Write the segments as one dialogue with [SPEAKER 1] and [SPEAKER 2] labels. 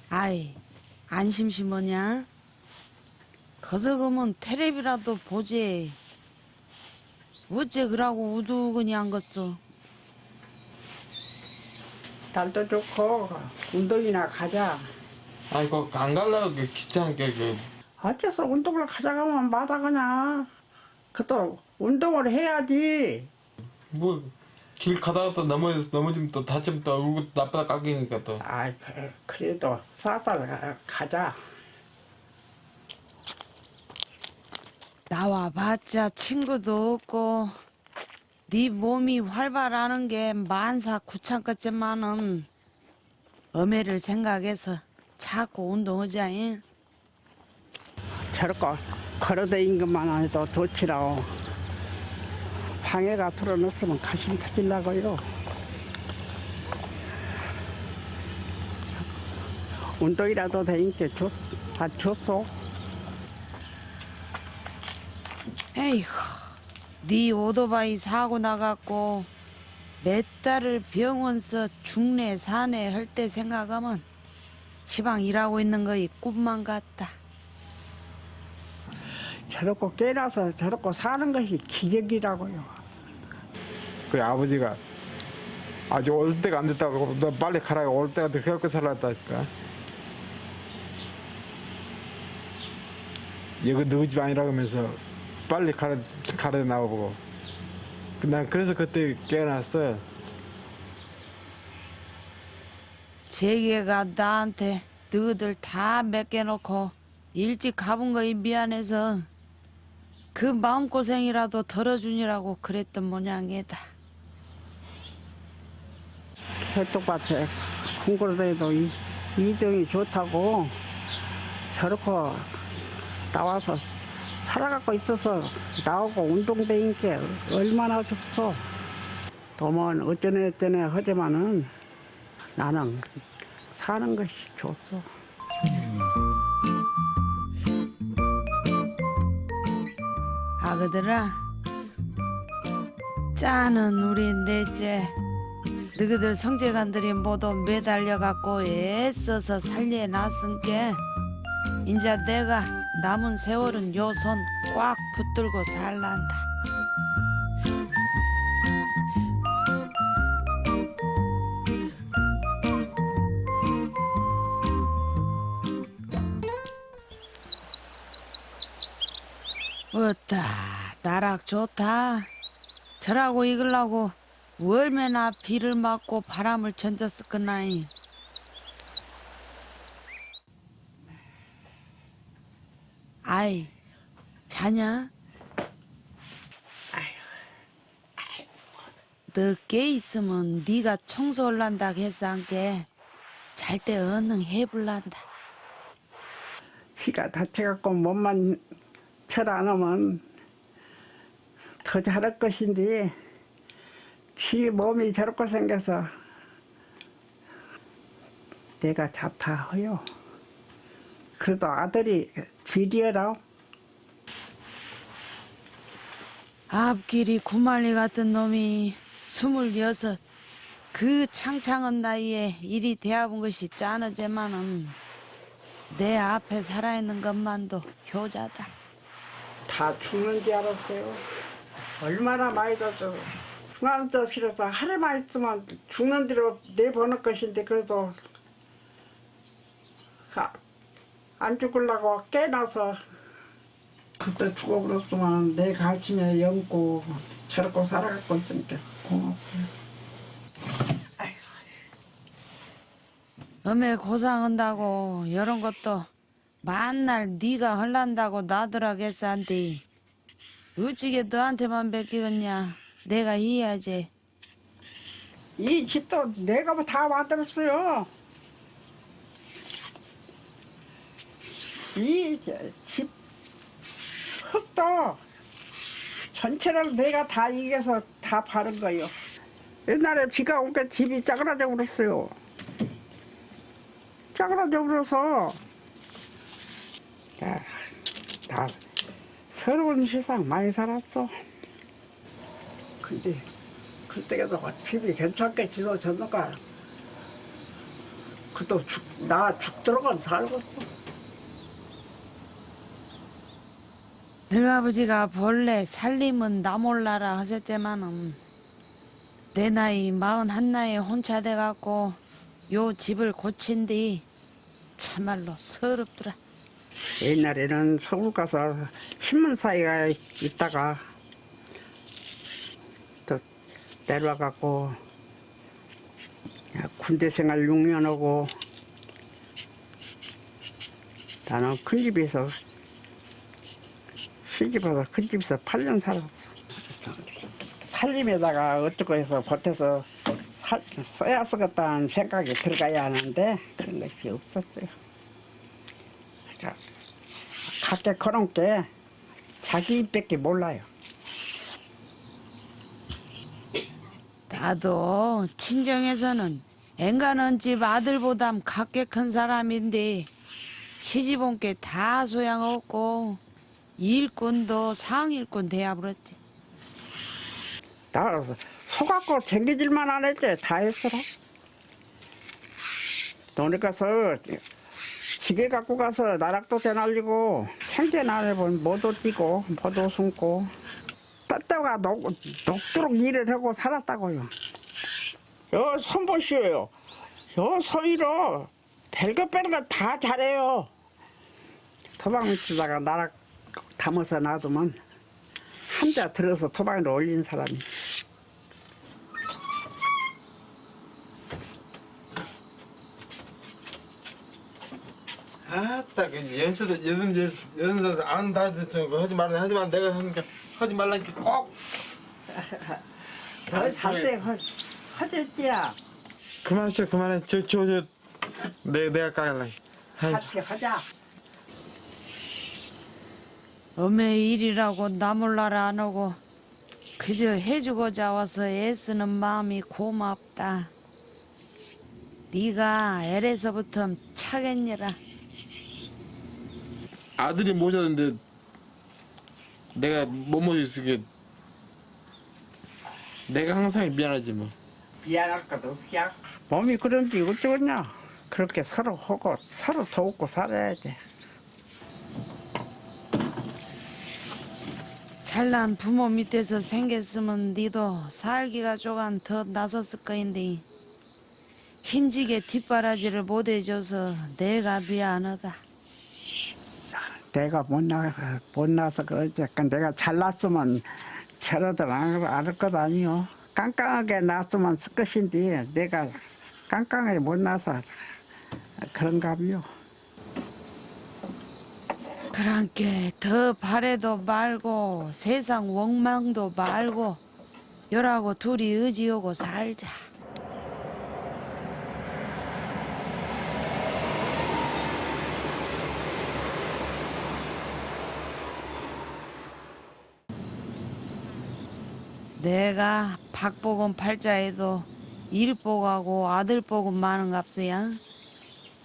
[SPEAKER 1] 아이, 안 심심하냐? 거서 그면 테레비라도 보지. 어째 그러고 우두그니 안 걷소?
[SPEAKER 2] 날도 좋고 운동이나 가자.
[SPEAKER 3] 아이고 안 갈라고 귀찮게
[SPEAKER 2] 어째서 운동을 가자고 하면 마다 그냥. 그것도 운동을 해야지.
[SPEAKER 3] 뭐 길 가다가 또 넘어지면 또 다치면 또 울고 나쁘다 깎이니까 또.
[SPEAKER 2] 아, 그래도 살살 가자.
[SPEAKER 1] 나와봤자 친구도 없고 네 몸이 활발하는 게 만사 구창껏지만은 엄해를 생각해서 자꾸 운동하자잉.
[SPEAKER 2] 저렇게 걸어다니는 것만 해도 좋지라고. 방해가 틀어놓으면 가심 터질라고요. 운동이라도 되니까 다 좋소.
[SPEAKER 1] 에이구, 네 오토바이 사고 나갖고 몇 달을 병원서 중내 사내 할 때 생각하면 시방 일하고 있는 거이 꿈만 같다.
[SPEAKER 2] 저렇게 깨나서 저렇게 사는 것이 기적이라고요.
[SPEAKER 4] 그 아버지가 아직 올 때가 안 됐다고 너 빨리 가라 올 때가 돼 그렇게 살았다니까. 여기 너희 집 아니라고 하면서 빨리 가라 나와보고 난 그래서 그때 깨어났어.
[SPEAKER 1] 재계가 나한테 너희들 다 맡겨놓고 일찍 가본 거이 미안해서 그 마음고생이라도 덜어주니라고 그랬던 모양이다.
[SPEAKER 2] 철떡밭에 궁궐에도 이동이 좋다고 저렇게 나와서 살아갖고 있어서 나오고 운동되니까 얼마나 좋소. 도만 어쩌네 하지만은 나는 사는 것이 좋소.
[SPEAKER 1] 아그들아, 짜는 우리 넷째 너희들 성재간들이 모두 매달려갖고 애써서 살려놨은게 인자 내가 남은 세월은 요 손 꽉 붙들고 살란다. 어따 나락 좋다. 저라고 익으려고 얼마나 비를 맞고 바람을 견뎠을까나이. 아이, 자냐? 너 깨 있으면 네가 청소할란다 했상께 잘 때 얼른 해볼란다.
[SPEAKER 2] 지가 다쳐갖고 몸만 철 안 하면 더 잘할 것인데 지 몸이 저렇게 생겨서 내가 잡다해요. 그래도 아들이 지리어라.
[SPEAKER 1] 앞길이 구말리 같은 놈이 26 그 창창한 나이에 일이 되어본 것이 짠하지만은 내 앞에 살아있는 것만도 효자다.
[SPEAKER 2] 다 죽는 줄 알았어요. 얼마나 많이 졌어. 중환자실에서 하루만 있으면 죽는 대로 내보낼 것인데 그래도 안 죽으려고 깨나서 그때 죽어버렸으면 내 가슴에 연고 저렇게 살아갖고 있으니까 고맙고요.
[SPEAKER 1] 엄에 고상한다고 이런 것도 만날 네가 헐란다고 나더라겠어한데 어찌게 너한테만 맡기겠냐. 내가 해야지.
[SPEAKER 2] 이 집도 내가 뭐 다 만들었어요. 이 집 흙도 전체를 내가 다 이겨서 다 바른 거예요. 옛날에 비가 오니까 집이 짜그라져 버렸어요. 짜그라져 버려서 다 새로운 세상 많이 살았어. 근데 그때도 집이 괜찮게 지어졌는가. 그 그도 나 죽도록은 살겠어.
[SPEAKER 1] 너 아버지가 본래 살림은 나 몰라라 하셨지만은 내 나이 41에 혼자 돼갖고 요 집을 고친 뒤 참말로 서럽더라.
[SPEAKER 2] 옛날에는 서울 가서 신문사에 있다가 또 내려와갖고 군대 생활 6년 하고 나는 큰 집에서 시집와서 큰 집에서 8년 살았어. 살림에다가 어쩌고 해서 보태서 써야 쓰겠다는 생각이 들어가야 하는데 그런 것이 없었어요. 그러니까 각계 그런 게 자기 입밖에 몰라요.
[SPEAKER 1] 나도 친정에서는 앵가는 집 아들보담 각계 큰 사람인데 시집 온 게 다 소양없고 일꾼도 상일꾼 돼야버렸지.
[SPEAKER 2] 나 속았고 챙겨질만 안 했지. 다 했어라. 돈에 가서 지게 갖고 가서 나락도 대날리고 생전 안 해본 모도 뛰고 모도 숨고 떴다가 녹도록 일을 하고 살았다고요. 요 손보시오요. 요 소위로 별것 별것 다 잘해요. 토방 밑에다가 나락 담아서 놔두면 한자 들어서 토방으로 올린 사람이.
[SPEAKER 3] 아따 그 연세도 안다 됐으니까 하지 말라 하지만 내가 하니까 하지 말라니까 꼭
[SPEAKER 2] 잘때 하겠지야.
[SPEAKER 3] 그만하셔 그만해 내가 까갈라.
[SPEAKER 2] 같이 하자.
[SPEAKER 1] 어메 일이라고 나 몰라라 안 오고 그저 해주고자 와서 애쓰는 마음이 고맙다. 네가 애래서부터 차겠니라.
[SPEAKER 3] 아들이 모셨는데 내가 못 모셨으니까 내가 항상 미안하지 뭐.
[SPEAKER 2] 미안할 것도 없야. 몸이 그런지 어쩌겠냐. 그렇게 서로 하고 서로 돕고 살아야지.
[SPEAKER 1] 잘난 부모 밑에서 생겼으면 니도 살기가 조금 더 나섰을 거인데 힘지게 뒷바라지를 못 해줘서 내가 미안하다.
[SPEAKER 2] 내가 못 나서 그러지. 내가 잘났으면 저러들 안 할 것 아니요. 깡깡하게 났으면 쓸 것인지 내가 깡깡하게 못 나서 그런가 봐요.
[SPEAKER 1] 그랑께 더 바래도 말고 세상 원망도 말고 열하고 둘이 의지하고 살자. 내가 박복은 팔자에도 일복하고 아들복은 많은갑서야.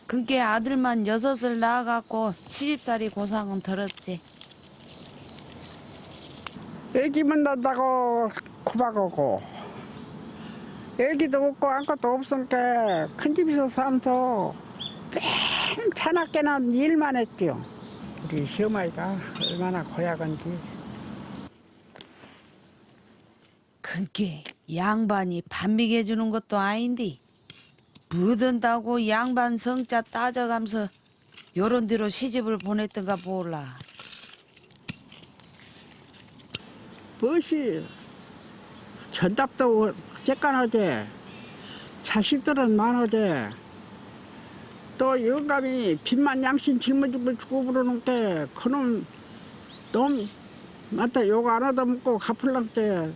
[SPEAKER 1] 그게 아들만 6을 낳아갖고 시집살이 고상은 들었지.
[SPEAKER 2] 애기만 낳다고 구박하고 애기도 없고 아무것도 없으니까 큰 집에서 살면서 맨 차납게는 일만 했지요. 우리 시어머니가 얼마나 고약한지.
[SPEAKER 1] 그게 양반이 반미게 주는 것도 아닌데 묻은다고 양반 성자 따져가면서 요런 데로 시집을 보냈던가 몰라.
[SPEAKER 2] 무엇이 전답도 쬐깐하대. 자식들은 많으대. 또 영감이 빚만 양심 짊어지고 주고 부르는 게 그놈 놈 맞다 욕 안 얻어먹고 갚을랑때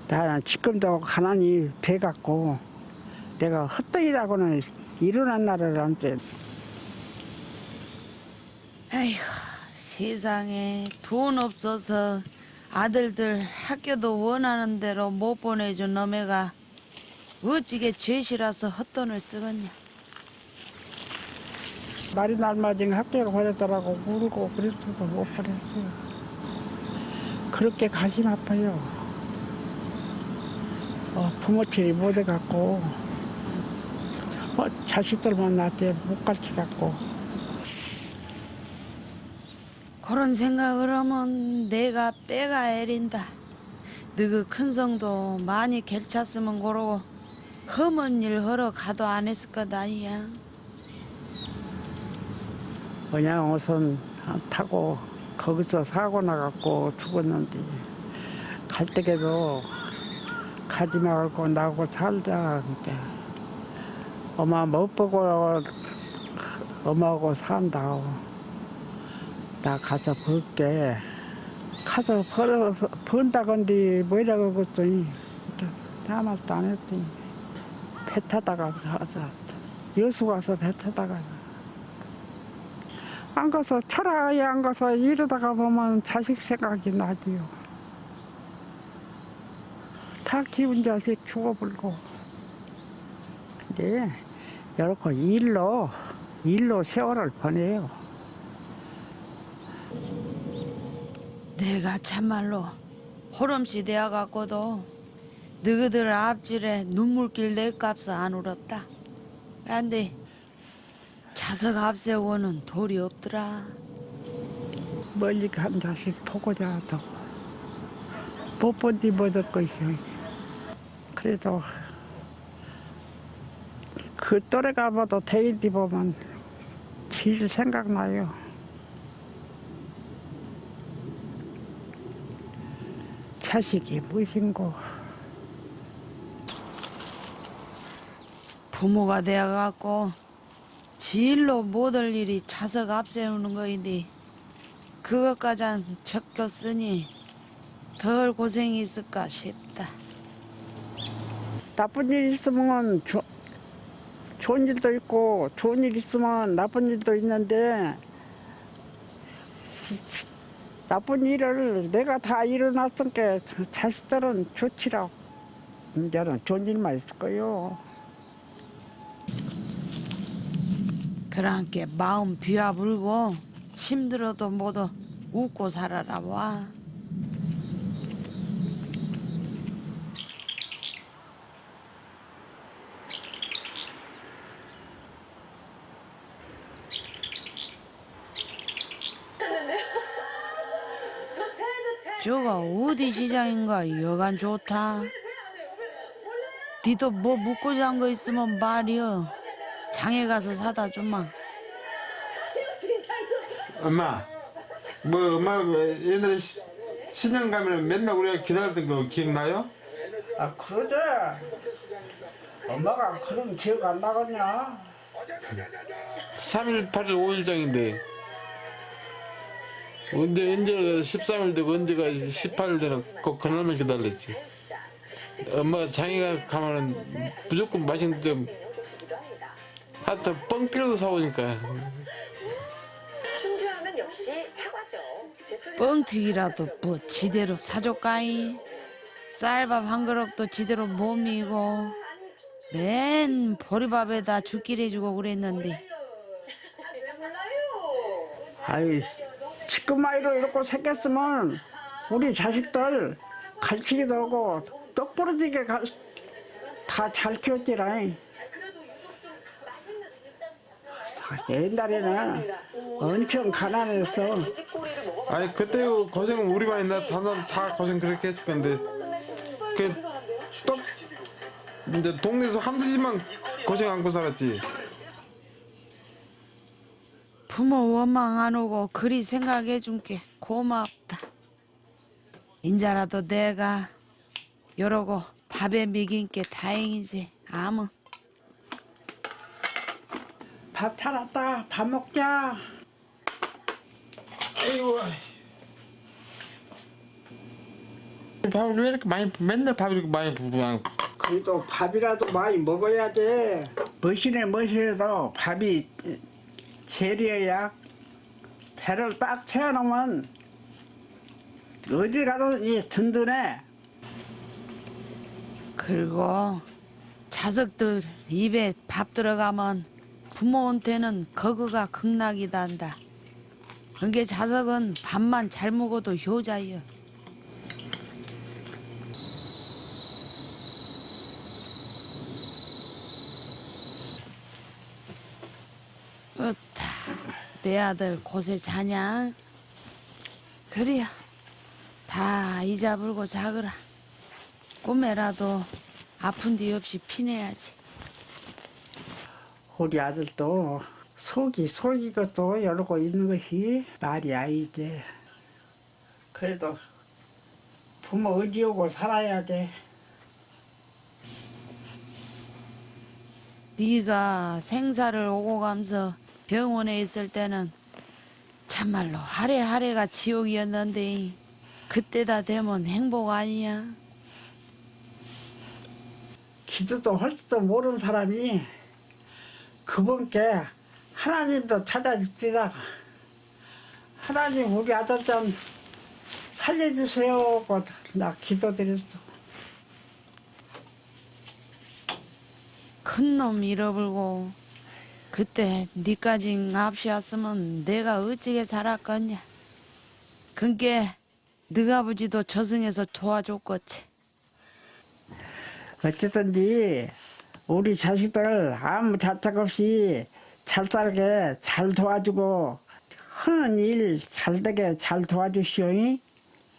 [SPEAKER 2] 나 지금도 가난히 배갖고 내가 헛되이라고는 일어난 날을 안돼.
[SPEAKER 1] 에이구 세상에 돈 없어서 아들들 학교도 원하는 대로 못 보내준 너매가 어찌게 죄시라서 헛돈을 쓰겠냐.
[SPEAKER 2] 날이 날맞은 학교가 보냈더라고 울고 그랬어도 못 보냈어요. 그렇게 가슴 아파요. 부모들이 못해갖고 자식들만 나한테 못 가르쳐갖고.
[SPEAKER 1] 그런 생각을 하면 내가 빼가 애린다. 너그 큰 성도 많이 괜찮으면 그러고 험한 일 하러 가도 안 했을 것 아니야.
[SPEAKER 2] 그냥 우선 타고 거기서 사고 나갖고 죽었는데 갈 때에도 가지 말고 나하고 살자. 그러니까 엄마 못 보고 엄마하고 산다고 나 가서 벌게 가서 벌어서 번다건데 뭐라고 그랬더니 아무 말도 안 했더니 배 타다가 여수 가서 배 타다가 안 가서 철학에 안 가서 이러다가 보면 자식 생각이 나지요. 다 기운 자식 죽어버리고. 근데 이렇게 일로 세월을 보내요.
[SPEAKER 1] 내가 참말로 호름씨 되어갖고도 너희들 앞질에 눈물길 낼 값을 안 울었다. 근데 자석 앞세우고는 돌이 없더라.
[SPEAKER 2] 멀리 간 자식 보고자 하다고 못 본지 못할 것이요. 그래도 그 또래 가봐도 대인디 보면 제일 생각나요. 자식이 무신고
[SPEAKER 1] 부모가 되어갖고 제일로 못할 일이 자석 앞세우는 거인데 그것까진 적겼으니 덜 고생이 있을까 싶다.
[SPEAKER 2] 나쁜 일 있으면 좋은 일도 있고 좋은 일 있으면 나쁜 일도 있는데 나쁜 일을 내가 다 일어났으니까 자식들은 좋지라고. 이제는 좋은 일만 있을 거요.
[SPEAKER 1] 그러니까 마음 비와불고 힘들어도 모두 웃고 살아라 와. 저가 어디 시장인가 여간 좋다. 니도 뭐 묻고자 한 거 있으면 말이여. 장에 가서 사다 주마.
[SPEAKER 3] 엄마, 뭐 엄마 옛날에 시장 가면 맨날 우리가 기다렸던 거 기억나요?
[SPEAKER 2] 아 그러지. 엄마가 그런 기억 안 나겠냐?
[SPEAKER 3] 3일, 8일, 5일장인데 언제가 13일 되고 언제가 18일 되나 꼭 그날만 기다렸지. 엄마가 장에 가면은 무조건 맛있는 좀 하여튼 뻥 뚫어서 사오니까.
[SPEAKER 5] 충주하면 역시 사과죠.
[SPEAKER 1] 뻥튀기라도 뭐 지대로 사줬까이. 쌀밥 한 그릇도 지대로 못 미고 맨 보리밥에다 죽길 해주고 그랬는데
[SPEAKER 2] 아이 지금마이로 이렇게 생겼으면 우리 자식들 가르치기도 하고 똑부러지게 다 잘 키웠지라. 옛날에는 엄청 가난했어.
[SPEAKER 3] 아니 그때 고생은 우리만 했나? 다른 사람 다 고생 그렇게 했을 건데 그또 이제 동네에서 한두 집만 고생 안고 살았지.
[SPEAKER 1] 부모 원망 안 오고 그리 생각해 준 게 고맙다. 인자라도 내가 이러고 밥에 먹인 게 다행이지. 아무.
[SPEAKER 2] 밥 차렸다. 밥 먹자.
[SPEAKER 3] 아이고. 밥을 왜 이렇게 많이 맨날 밥을 이렇게 많이 부르냐?
[SPEAKER 2] 그래도 밥이라도 많이 먹어야지. 머신해도 밥이 재료야. 배를 딱 채워놓으면 어디 가든지 든든해.
[SPEAKER 1] 그리고 자석들 입에 밥 들어가면 부모한테는 거그가 극락이다 한다. 그게 자석은 밥만 잘 먹어도 효자여. 으따, 내 아들 곳에 자냐? 그래야 다 잊어불고 자거라. 꿈에라도 아픈 데 없이 피내야지.
[SPEAKER 2] 우리 아들도 속이고 또 이러고 있는 것이 말이 아니지. 그래도 부모 의지하고 살아야 돼.
[SPEAKER 1] 네가 생사를 오고 가면서 병원에 있을 때는 참말로 하래하래가 지옥이었는데 그때다 되면 행복 아니야?
[SPEAKER 2] 기도도 할 줄도 모르는 사람이 그분께 하나님도 찾아줍시다. 하나님 우리 아들 좀 살려주세요 하고 나 기도드렸어.
[SPEAKER 1] 큰 놈 잃어버리고 그때 니까지 앞이 왔으면 내가 어찌게 자랄거냐. 그게 너가 아버지도 저승에서 도와줬겠지.
[SPEAKER 2] 어쨌든지 우리 자식들 아무 자책 없이 잘 살게 잘 도와주고 하는 일 잘되게 잘 도와주시오.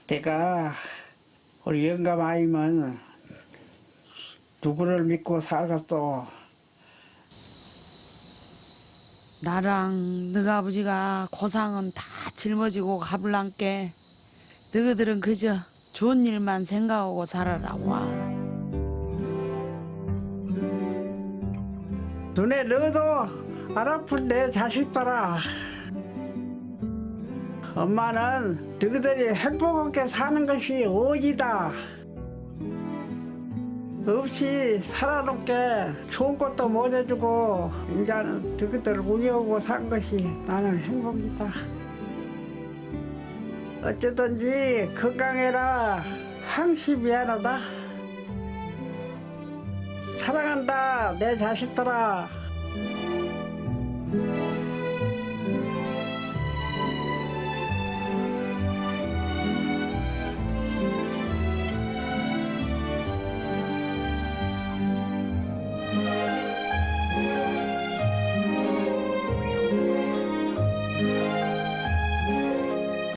[SPEAKER 2] 내가 우리 영감 아이면 누구를 믿고 살겠어.
[SPEAKER 1] 나랑 너가 아버지가 고상은 다 짊어지고 가불란께 너희들은 그저 좋은 일만 생각하고 살아라 와.
[SPEAKER 2] 눈에 넣어도 안 아픈 내 자식들아. 엄마는 너희들이 행복하게 사는 것이 오이다. 없이 살아놓게 좋은 것도 못 해주고 이제는 너희들을 우려하고 산 것이 나는 행복이다. 어쨌든지 건강해라. 항시 미안하다. 사랑한다 내 자식들아.